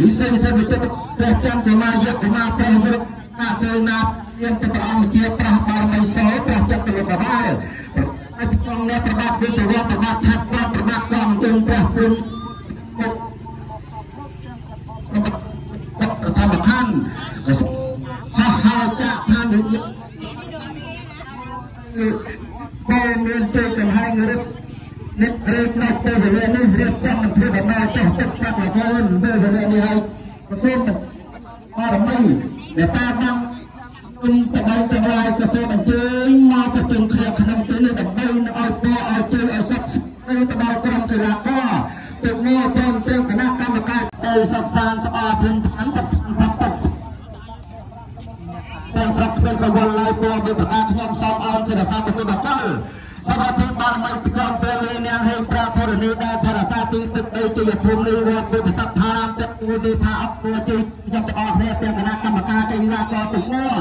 Isi saya betul perhatian kemaya kemana perhatian nak senap yang terang dia perah barang saya perhatian terlepas. Perhatiannya terbat besar terbat hati terbat kampung perhatian pertambahan hal-hal cak tanduk menentukan hai ngurut net rate nak berjalan ni rate jangan terlalu macam tersak lawan berjalan ni hai kesem orang ni datang untuk baik terlai kesem anjing mau tertung kerja kenang tini dan baik nak apa aja asak baik terbaik kerang terlaka tengok tengok kena kamera saksan seorang tan saksan tak dan serakkan kawan lain pun berbakat yang soal sudah satu bakal seperti barang pikam pelin yang hei prator ni dah terasa titik itu ya pun ni waktu besar haram terudi tahap wajib yang seorang ni yang kena kamera kena kau semua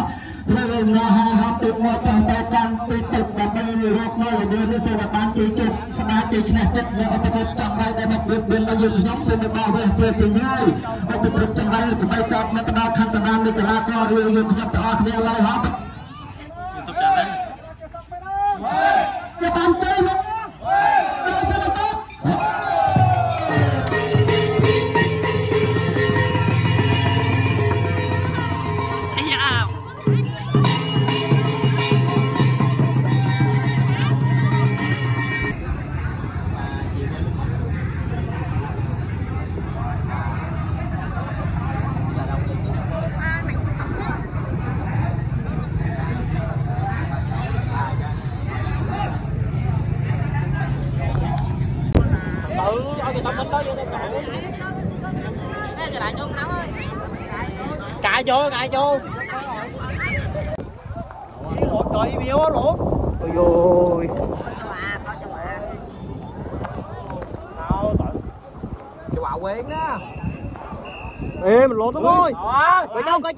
terus ngah semua tahan titik tapi rokno dia ni sudah bantu cukup sebagai cendet yang apa sampai dapat benda yang nyom sudah bawa tertinggal apa tertinggal kebaikan mereka kan senang di kelakar yang punya terah dia lain apa YouTube channel ya pantai mak cãi vô một trời miêu á luôn ôi ôi cho bà quen đó ê mình lột nó thôi coi châu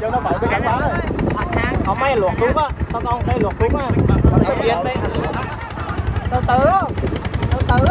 cho nó bậy cái cảnh báo này không mấy luộc xuống á con đây luộc xuống á từ từ